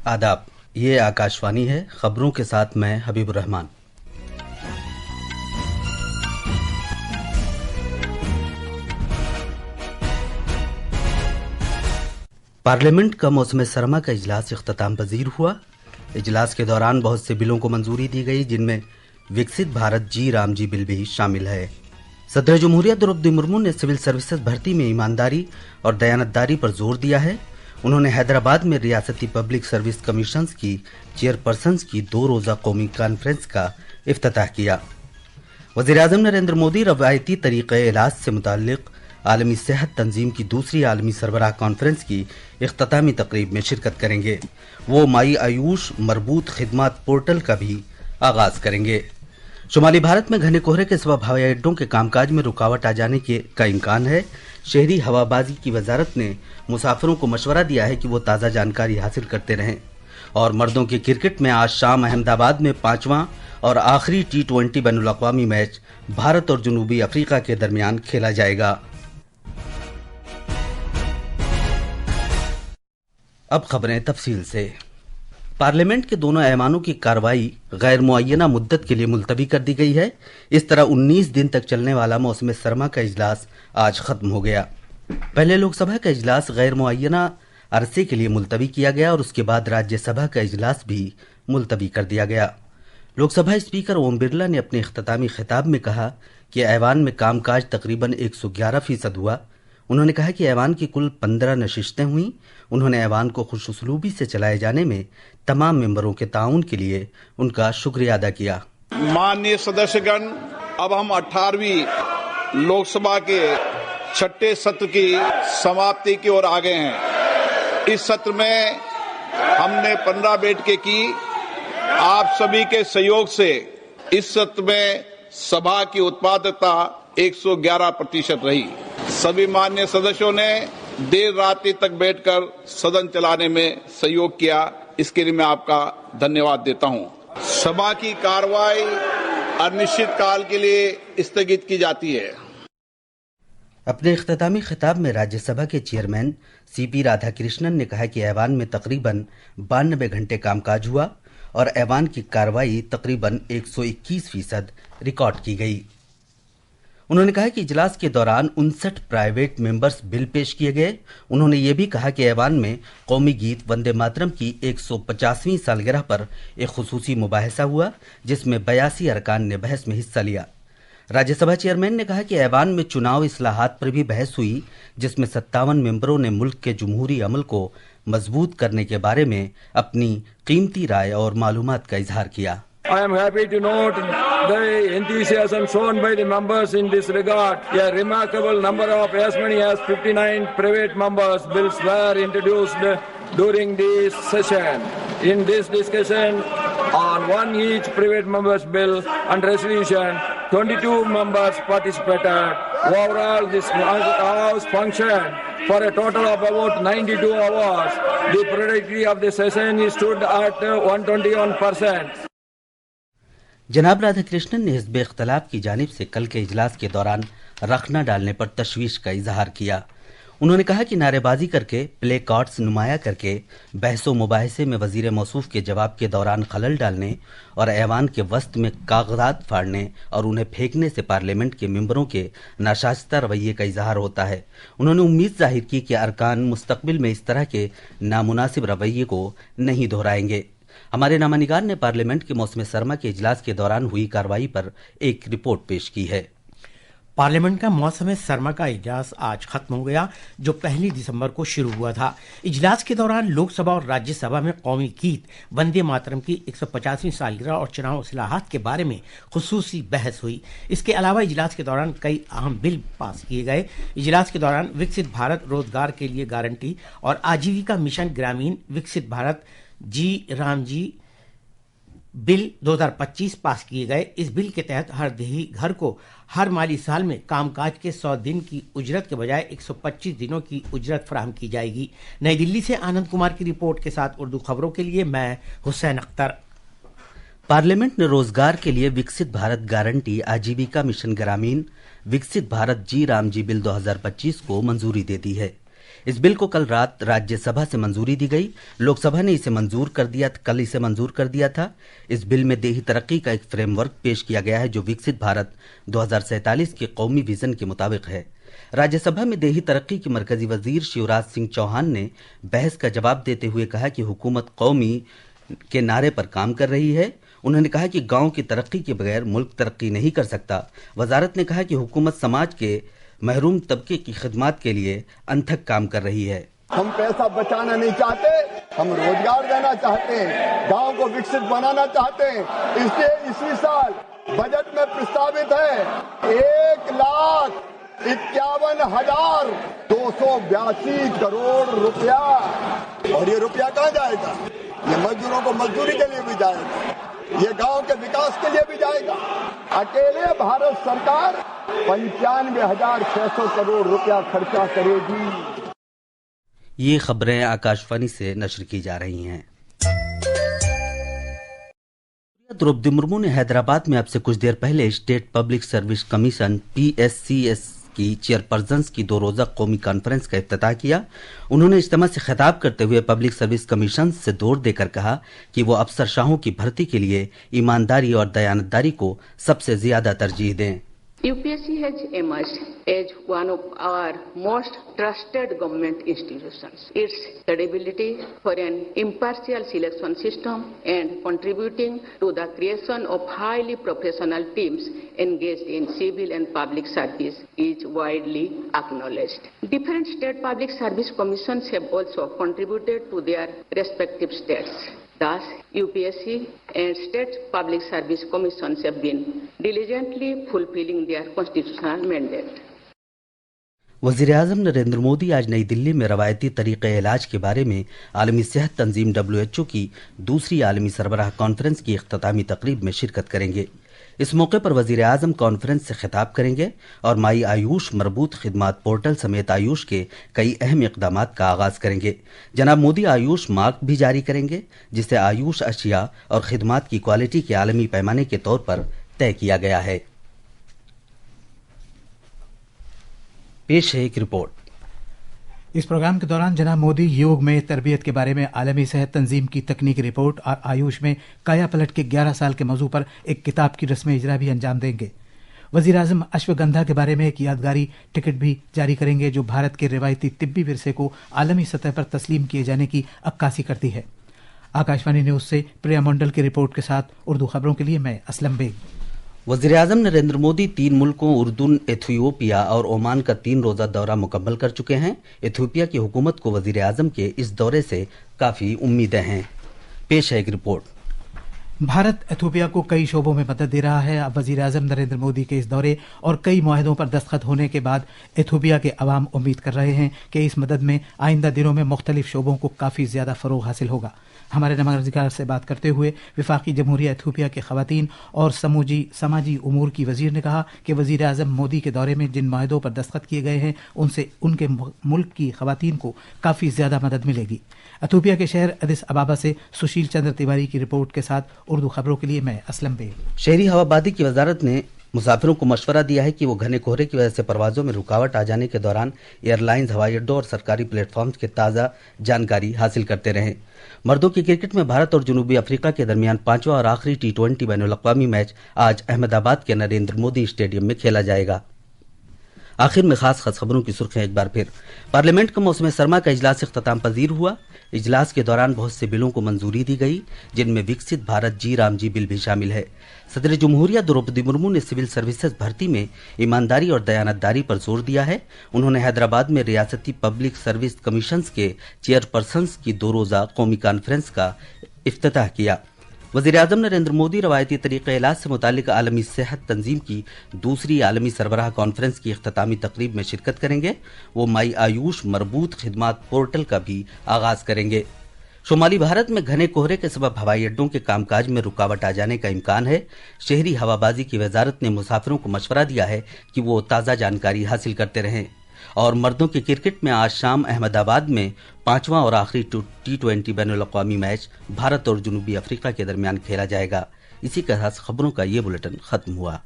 आदाब, ये आकाशवाणी है। खबरों के साथ मैं हबीब रहमान। पार्लियामेंट का मौसम सरमा का इजलास इख्तिताम पजीर हुआ। इजलास के दौरान बहुत से बिलों को मंजूरी दी गई, जिनमें विकसित भारत जी राम जी बिल भी शामिल है। सदर जमहूरियत द्रौपदी मुर्मू ने सिविल सर्विसेज भर्ती में ईमानदारी और दयानतदारी पर जोर दिया है। उन्होंने हैदराबाद में रियासती पब्लिक सर्विस कमीशंस की चेयरपर्सन्स की 2 रोज़ा कौमी कॉन्फ्रेंस का इफ्तिताह किया। वज़ीर-ए-आज़म नरेंद्र मोदी रवायती तरीक़े इलाज से मुताल्लिक़ आलमी सेहत तंजीम की दूसरी आलमी सरबराह कॉन्फ्रेंस की इख्तितामी तकरीब में शिरकत करेंगे। वो माई आयुष मरबूत खिदमात पोर्टल का भी आगाज करेंगे। शुमाली भारत में घने कोहरे के सबब हवाई अड्डों के कामकाज में रुकावट आ जाने का इम्कान है। शहरी हवाबाजी की वजारत ने मुसाफिरों को मशवरा दिया है कि वो ताज़ा जानकारी हासिल करते रहें। और मर्दों की क्रिकेट में आज शाम अहमदाबाद में 5वां और आखिरी T20 बैनुल-अक़वामी मैच भारत और जनूबी अफ्रीका के दरमियान खेला जाएगा। अब खबरें तफसील से। पार्लियामेंट के दोनों ऐवानों की कार्रवाई गैर मुअय्यना मुद्दत के लिए मुलतवी कर दी गई है। इस तरह 19 दिन तक चलने वाला मौसम सरमा का इजलास आज खत्म हो गया। पहले लोकसभा का इजलास गैर मुअय्यना अरसे के लिए मुलतवी किया गया और उसके बाद राज्यसभा का इजलास भी मुलतवी कर दिया गया। लोकसभा स्पीकर ओम बिरला ने अपने इख्तितामी खिताब में कहा कि ऐवान में कामकाज तकरीबन 111% हुआ। उन्होंने कहा कि ऐवान की कुल 15 नशिस्तें हुईं। उन्होंने ऐवान को खुशउस्लूबी से चलाए जाने में तमाम मेंबरों के ताउन के लिए उनका शुक्रिया अदा किया। माननीय सदस्यगण, अब हम 18वीं लोकसभा के 6ठे सत्र की समाप्ति की ओर आ गए हैं। इस सत्र में हमने 15 बैठकें की। आप सभी के सहयोग से इस सत्र में सभा की उत्पादकता 111% रही। सभी माननीय सदस्यों ने देर रात्रि तक बैठकर सदन चलाने में सहयोग किया। इसके लिए मैं आपका धन्यवाद देता हूं। सभा की कार्रवाई अनिश्चित काल के लिए स्थगित की जाती है। अपने इख्तितामी खिताब में राज्यसभा के चेयरमैन CP राधाकृष्णन ने कहा कि ऐवान में तकरीबन 92 घंटे कामकाज हुआ और ऐवान की कार्रवाई तकरीबन 121% रिकॉर्ड की गई। उन्होंने कहा कि इजलास के दौरान 59 प्राइवेट मेंबर्स बिल पेश किए गए। उन्होंने ये भी कहा कि ऐवान में कौमी गीत वंदे मातरम की 150वीं सालगिरह पर एक खुसूसी मुबाहिसा हुआ, जिसमें 82 अरकान ने बहस में हिस्सा लिया। राज्यसभा चेयरमैन ने कहा कि ऐवान में चुनाव इस्लाहात पर भी बहस हुई, जिसमें 57 मेंबरों ने मुल्क के जमहूरी अमल को मजबूत करने के बारे में अपनी कीमती राय और मालूमात का इजहार किया। I am happy to note the enthusiasm shown by the members in this regard. A remarkable number of as many as 59 private members bills were introduced during this session. In this discussion on one each private members bill and resolution, 22 members participated. Overall, this house functioned for a total of about 92 hours. The productivity of the session stood at 121%. जनाब राधाकृष्णन ने हिज़्ब इख्तिलाफ की जानिब से कल के इजलास के दौरान रखना डालने पर तशवीश का इजहार किया। उन्होंने कहा कि नारेबाजी करके, प्ले कार्ड्स नुमाया करके, बहसो मुबाहिसे में वजीर मौसूफ के जवाब के दौरान खलल डालने और ऐवान के वस्त में कागजात फाड़ने और उन्हें फेंकने से पार्लियामेंट के मेंबरों के नाशाइस्ता रवैये का इजहार होता है। उन्होंने उम्मीद जाहिर की कि अरकान मुस्तकबिल में इस तरह के नामुनासिब रवैये को नहीं दोहराएंगे। हमारे नामानिगार ने पार्लियामेंट के मौसम सरमा के इजलास के दौरान हुई कार्रवाई पर एक रिपोर्ट पेश की है। पार्लियामेंट का मौसम सरमा का इजलास आज खत्म हो गया, जो 1 दिसंबर को शुरू हुआ था। इजलास के दौरान लोकसभा और राज्यसभा में कौमी गीत वंदे मातरम की 150वीं सालगिरह और चुनाव इस्लाहात के बारे में खुसूसी बहस हुई। इसके अलावा इजलास के दौरान कई अहम बिल पास किए गए। इजलास के दौरान विकसित भारत रोजगार के लिए गारंटी और आजीविका मिशन ग्रामीण विकसित भारत जी राम जी बिल 2025 पास किए गए। इस बिल के तहत हर देही घर को हर माली साल में कामकाज के 100 दिन की उजरत के बजाय 125 दिनों की उजरत फराहम की जाएगी। नई दिल्ली से आनंद कुमार की रिपोर्ट के साथ उर्दू खबरों के लिए मैं हुसैन अख्तर। पार्लियामेंट ने रोजगार के लिए विकसित भारत गारंटी आजीविका मिशन ग्रामीण विकसित भारत जी राम जी बिल 2025 को मंजूरी दे दी है। इस बिल को कल रात राज्यसभा से मंजूरी दी गई। लोकसभा ने इसे कल इसे मंजूर कर दिया था। इस बिल में देही तरक्की का एक फ्रेमवर्क पेश किया गया है जो विकसित भारत 2047 के कौमी विजन के मुताबिक है। राज्यसभा में देही तरक्की के मरकजी वजीर शिवराज सिंह चौहान ने बहस का जवाब देते हुए कहा कि हुकूमत कौमी के नारे पर काम कर रही है। उन्होंने कहा कि गांव की तरक्की के बगैर मुल्क तरक्की नहीं कर सकता। वजारत ने कहा कि हुकूमत समाज के महरूम तबके की खिदमत के लिए अनथक काम कर रही है। हम पैसा बचाना नहीं चाहते, हम रोजगार देना चाहते हैं, गांव को विकसित बनाना चाहते हैं। इसलिए इसी साल बजट में प्रस्तावित है 1,51,282 करोड़ रुपया। और ये रुपया कहाँ जाएगा? ये मजदूरों को मजदूरी के लिए भी जाएगा, ये गांव के विकास के लिए भी जाएगा। अकेले भारत सरकार 95,600 करोड़ रुपया खर्चा करेगी। ये खबरें आकाशवाणी से नशर की जा रही हैं। द्रौपदी मुर्मू ने हैदराबाद में अब से कुछ देर पहले state public service commission PSCS की चेयरपर्सन्स की 2 रोजा कौमी कॉन्फ्रेंस का इफ्तिताह किया। उन्होंने इज्तिमा से खिताब करते हुए पब्लिक सर्विस कमीशन से जोर देकर कहा कि वो अफसरशाहों की भर्ती के लिए ईमानदारी और दयानतदारी को सबसे ज्यादा तरजीह दें। UPSC has emerged as one of our most trusted government institutions. Its credibility for an impartial selection system and contributing to the creation of highly professional teams engaged in civil and public service is widely acknowledged. Different state public service commissions have also contributed to their respective states. Thus, UPSC and state public service commissions have been diligently fulfilling their constitutional mandate. वज़ीर-ए-आज़म नरेंद्र मोदी आज नई दिल्ली में रवायती तरीक़े इलाज के बारे में आलमी सेहत तंजीम WHO की दूसरी आलमी सरबराह कॉन्फ्रेंस की इख्तितामी तकरीब में शिरकत करेंगे। इस मौके पर वज़ीर-ए-आज़म कॉन्फ्रेंस से खिताब करेंगे और माई आयुष मरबूत खिदमात पोर्टल समेत आयुष के कई अहम इक़दामात का आगाज़ करेंगे। जनाब मोदी आयुष मार्क भी जारी करेंगे जिसे आयुष अशिया और खिदमात की क्वालिटी के आलमी पैमाने के तौर पर तय किया गया है। पेश है एक रिपोर्ट। इस प्रोग्राम के दौरान जनाब मोदी योग में तरबियत के बारे में आलमी सेहत तंजीम की तकनीकी रिपोर्ट और आयुष में काया पलट के 11 साल के मौजू पर एक किताब की रस्म इजरा भी अंजाम देंगे। वजीर आजम अश्वगंधा के बारे में एक यादगारी टिकट भी जारी करेंगे जो भारत के रिवायती तिब्बी विरसे को आलमी सतह पर तस्लीम किए जाने की अक्कासी करती है। आकाशवाणी न्यूज से प्रिया मंडल की रिपोर्ट के साथ उर्दू खबरों के लिए मैं असलम बेग। वज़ीर-ए-आज़म नरेंद्र मोदी 3 मुल्कों उर्दून, एथियोपिया और ओमान का 3 रोजा दौरा मुकम्मल कर चुके हैं। एथियोपिया की हुकूमत को वज़ीर-ए-आज़म के इस दौरे से काफ़ी उम्मीदें हैं। पेश है एक रिपोर्ट। भारत एथियोपिया को कई शोबों में मदद दे रहा है। अब वज़ीर आज़म नरेंद्र मोदी के इस दौरे और कई मुआहदों पर दस्तखत होने के बाद एथियोपिया के अवाम उम्मीद कर रहे हैं कि इस मदद में आइंदा दिनों में मुख्तलिफ शोबों को काफ़ी ज़्यादा फ़रोग हासिल होगा। हमारे नुमाइंदगार से बात करते हुए वफाकी जमहूरिया एथियोपिया के ख़वातीन और समाजी उमूर की वज़ीर ने कहा कि वज़ीर आज़म मोदी के दौरे में जिन माहिदों पर दस्तखत किए गए हैं उनसे उनके मुल्क की ख़वातीन को काफ़ी ज़्यादा मदद मिलेगी। एथियोपिया के शहर अदिस अबाबा से सुशील चंद्र तिवारी की रिपोर्ट के साथ उर्दू खबरों के लिए मैं असलम बेग। शहरी हवाबाजी की वजारत ने मुसाफिरों को मशवरा दिया है कि वो घने कोहरे की वजह से परवाजों में रुकावट आ जाने के दौरान एयरलाइंस, हवाई अड्डों और सरकारी प्लेटफॉर्म्स की ताज़ा जानकारी हासिल करते रहें। मर्दों की क्रिकेट में भारत और जनूबी अफ्रीका के दरमियान 5वां और आखिरी T20 बैनुल-अक़वामी मैच आज अहमदाबाद के नरेंद्र मोदी स्टेडियम में खेला जाएगा। आखिर में खास खबरों की सुर्खियां एक बार फिर। पार्लियामेंट का मौसम सरमा का इजलास इख्तिताम पजीर हुआ। इजलास के दौरान बहुत से बिलों को मंजूरी दी गई जिनमें विकसित भारत जी राम जी बिल भी शामिल है। सदर जमहूरिया द्रौपदी मुर्मू ने सिविल सर्विसेज भर्ती में ईमानदारी और दयानतदारी पर जोर दिया है। उन्होंने हैदराबाद में रियासती पब्लिक सर्विस कमीशंस के चेयरपर्सन्स की 2 रोजा कौमी कॉन्फ्रेंस का इफ्तिताह किया। वज़ीर-ए-आज़म नरेंद्र मोदी रवायती तरीक़े इलाज से मुतालिक आलमी सेहत तंजीम की दूसरी आलमी सरबराह कॉन्फ्रेंस की इख्तितामी तकरीब में शिरकत करेंगे। वो माई आयुष मरबूत खिदमात पोर्टल का भी आगाज़ करेंगे। शुमाली भारत में घने कोहरे के सबब हवाई अड्डों के कामकाज में रुकावट आ जाने का इम्कान है। शहरी हवाबाजी की वजारत ने मुसाफिरों को मशवरा दिया है कि वो ताज़ा जानकारी हासिल करते रहें। और मर्दों के क्रिकेट में आज शाम अहमदाबाद में 5वां और आखिरी T20 बैनुल-अक़वामी मैच भारत और जनूबी अफ्रीका के दरमियान खेला जाएगा। इसी के साथ खबरों का ये बुलेटिन खत्म हुआ।